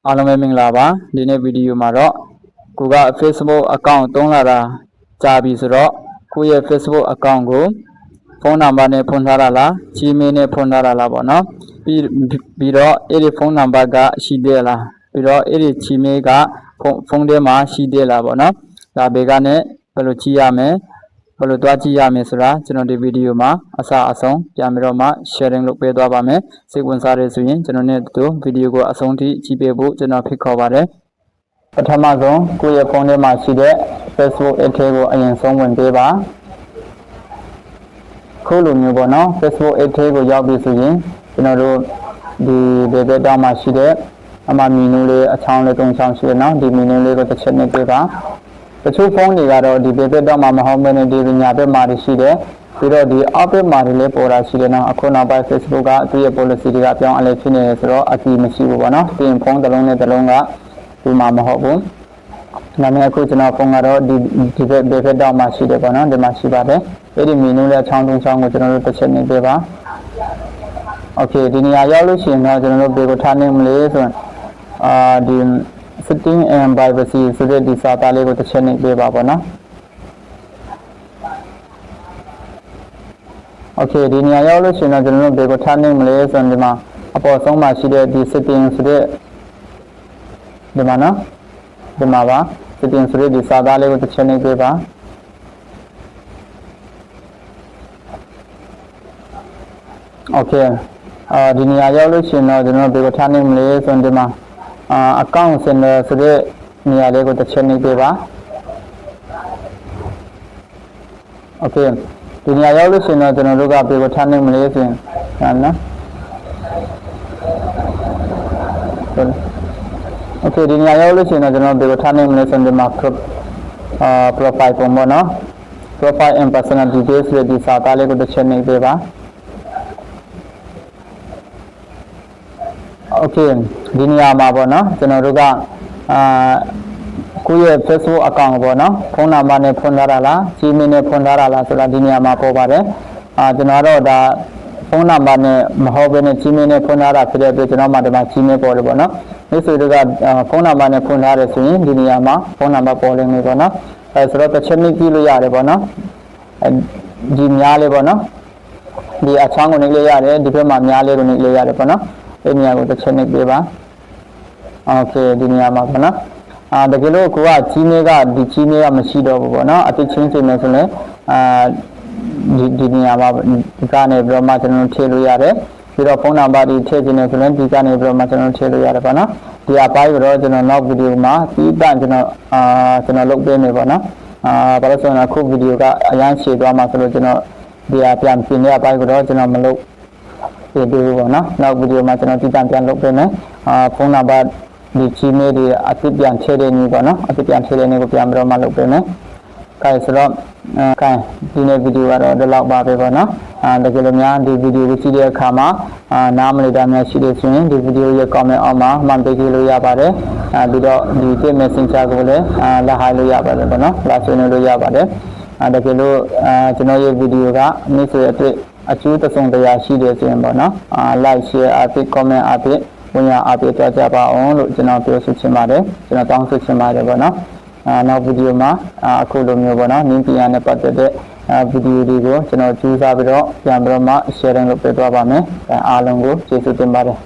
အားလုံးပဲမင်္ဂလာပါဒီနေ့ဗီဒီယိုမှာတော့ကိုက Facebook account သုံးလာတာကြာပြီဆိုတော့ကိုရဲ့ Facebook account ကိုဖုန်းနံပါတ်နဲ့ဖွင့်ထားတာလား Gmail နဲ့ဖွင့်ထားတာလားပေါ့နော်ပြီးတော့အဲ့ဒီဖုန်းနံပါတ်ကရှိသေးလားပြီးတော့အဲ့ဒီ Gmail ကဖုန်းထဲမှာရှိသေးလားပေါ့နော်ဒါဘေကနေဘယ်လိုကြည့်ရမလဲဘယ်လိုတွားကြည့်ရမလဲဆိုတာကျွန်တော်ဒီဗီဒီယိုမှာအစအဆုံးပြန်ပြီးတော့မှ sharing လုပ်ပေးသွားပါမယ်စိတ်ဝင်စားရဆိုရင်ကျွန်တော်နဲ့တူဗီဒီယိုကိုအဆုံးထိကြည့်ပေးဖို့ကျွန်တော်ဖိတ်ခေါ်ပါတယ်ပထမဆုံးကိုယ့်ရဲ့ဖုန်းထဲမှာရှိတဲ့ Facebook app ကိုအရင်ဆုံးဝင်ပေးပါခုလိုမျိုးပေါ့နော် Facebook app ကိုရောက်ပြီဆိုရင်ကျွန်တော်တို့ဒီဘယ်ဘက်တောင်မှာရှိတဲ့အမှမီနူလေးအချောင်းလေး၃ချောင်းရှိတယ်နော်ဒီမီနူလေးကိုတစ်ချက်နဲ့ပေးပါတချို့ဖုန်းတွေကတော့ဒီဘက်တော့မှမဟုတ်ဘဲနဲ့ဒီညာဘက်မှာရှိတယ်ပြီးတော့ဒီအောက်ဘက်မှာလည်းပေါ်တာရှိတယ်နော်အခုနောက်ပိုင်း Facebook ကသူ့ရဲ့ policy တွေကပြောင်းအလဲဖြစ်နေတယ်ဆိုတော့အတိမရှိဘူးပေါ့နော်ပြင်ဖုန်းတစ်လုံးနဲ့တစ်လုံးကဒီမှာမဟုတ်ဘူးနာမည်အခုကျွန်တော်ဖုန်းကတော့ဒီဘက်တော့မှရှိတယ်ပေါ့နော်ဒီမှာရှိပါတယ်အဲ့ဒီမီနူလေးအချောင်း၃ချောင်းကိုကျွန်တော်တို့တစ်ချက်နဲ့ပေးပါโอเคဒီနေရာရောက်လို့ရှိရင်တော့ကျွန်တော်တို့ဘယ်ကိုထားနိုင်မလဲဆိုရင်ဒီsetting and privacy ဆိုတဲ့ဒီစာသားလေးကိုတစ်ချက်နဲ့ပေးပါပေါ့နော်โอเคဒီနေရာရောက်လို့ရှိရင်တော့ကျွန်တော်တို့ဘယ်ကိုထားနိုင်မလဲဆိုရင်ဒီမှာအပေါ်ဆုံးမှာရှိတဲ့ဒီ setting ဆိုတဲ့ဒီမှာနော်ဒီမှာပါ setting ဆိုတဲ့ဒီစာသားလေးကိုတစ်ချက်နဲ့ပေးပါโอเคဒီနေရာရောက်လို့ရှိရင်တော့ကျွန်တော်ဘယ်ကိုထားနိုင်မလဲဆိုရင်ဒီမှာaccount sender ဆိုတဲ့နေရာလေးကိုတစ်ချက်နှိပ်ပေးပါโอเคဒီနေရာရောက်လို့ရှိရင်တော့ကျွန်တော်တို့ကဘယ်ကိုထားနိုင်မလဲဆိုရင်နော်โอเคဒီနေရာရောက်လို့ရှိရင်တော့ကျွန်တော်ဘယ်ကိုထားနိုင်မလဲဆိုရင်ဒီမှာprofile ပုံပေါ့နော် profile and personal details ဆိုတဲ့ဒီစာသားလေးကိုတစ်ချက်နှိပ်ပေးပါโอเคဒီနေရာမှာပေါ့နော်ကျွန်တော်တို့ကကိုယ့်ရဲ့ Facebook account ပေါ့နော်ဖုန်းနံပါတ်နဲ့ဖွင့်ထားတာလား Gmail နဲ့ဖွင့်ထားတာလားဆိုတာဒီနေရာမှာပေါ်ပါတယ်ကျွန်တော်တော့ဒါဖုန်းနံပါတ်နဲ့မဟုတ်ဘဲနဲ့ Gmail နဲ့ဖွင့်ထားတာဖြစ်တဲ့အတွက်ကျွန်တော်မှဒီမှာ Gmail ပေါ်တယ်ပေါ့နော်ဒီဆိုတော့ဖုန်းနံပါတ်နဲ့ဖွင့်ထားတယ်ဆိုရင်ဒီနေရာမှာဖုန်းနံပါတ်ပေါ်လိမ့်မယ်ပေါ့နော်ဆိုတော့တစ်ချက်နှိပ်ကြည့်လို့ရတယ်ပေါ့နော်ဒီများလေးပေါ့နော်ဒီအချောင်းကိုနှိပ်လို့ရတယ်ဒီဘက်မှာများလေးကိုနှိပ်လို့ရတယ်ပေါ့နော်ဒီနေရာကိုတစ်ချက်နှိပ်ပေးပါโอเคဒီနေရာမှာပေါ့နော်တကယ်လို့ကိုက Gmail ကဒီ Gmail ကမရှိတော့ဘူးပေါ့နော်အတိချင်းချိန်မယ်ဆိုရင်ဒီနေရာမှာဒီကနေပြီးတော့မှကျွန်တော်ထည့်လို့ရတယ်ပြီးတော့ဖုန်းနံပါတ်ဒီထည့်ခြင်းနဲ့ဆိုရင်ဒီကနေပြီးတော့မှကျွန်တော်ထည့်လို့ရတယ်ပေါ့နော်ဒီအပိုင်းကတော့ကျွန်တော်နောက်ဗီဒီယိုမှာပြီးတန်ကျွန်တော်လုပ်ပေးမယ်ပေါ့နော်ဘာလို့ဆိုရင်အခုဗီဒီယိုကအရန်ရှည်သွားမှာဆိုလို့ကျွန်တော်ဒီအပြန်ပြင်တဲ့အပိုင်းကတော့ကျွန်တော်မလုပ်ဒီပေါ့နော်နောက်ဗီဒီယိုမှာကျွန်တော်တည်တံ့ပြန်လုပ်ပေးမယ်ဖုန်းနံပါတ်ဒီ Gmail ဒီအသစ်ပြန်ထည့်တဲ့နည်းပေါ့နော်အသစ်ပြန်ထည့်တဲ့နည်းကိုပြန်ပြီးတော့မှလုပ်ပေးမယ်။အဲဆိုတော့ဒီနေ့ဗီဒီယိုကတော့ဒီလောက်ပါပဲပေါ့နော်တကယ်လို့များဒီဗီဒီယိုကိုကြည့်တဲ့အခါမှာနားမလည်တာများရှိတယ်ဆိုရင်ဒီဗီဒီယိုရဲ့ comment အောက်မှာမှန်ပေးကြည့်လို့ရပါတယ်ပြီးတော့ဒီ Text Messenger ကိုလည်းလာဟိုင်းလို့ရပါတယ်ပေါ့နော်လာဆွေးနွေးလို့ရပါတယ်တကယ်လို့ကျွန်တော်ရဲ့ဗီဒီယိုကမိတ်ဆွေအတွေ့အကျိုးတဆုံးတရားရှိတယ်ဆိုရင်ပေါ့နော်like share အပိ comment အပိဝင်ရအပိကြကြပါအောင်လို့ကျွန်တော်ပြောဆိုချင်ပါတယ်ကျွန်တော်တောင်းဆိုချင်ပါတယ်ပေါ့နော်နောက်ဗီဒီယိုမှာအခုလိုမျိုးပေါ့နော်နင်းပြရနဲ့ပတ်သက်တဲ့ဗီဒီယိုတွေကိုကျွန်တော်ကြိုးစားပြီးတော့ပြန်ပြီးတော့မှ sharing လုပ်ပေးသွားပါမယ်အားလုံးကိုကျေးဇူးတင်ပါတယ်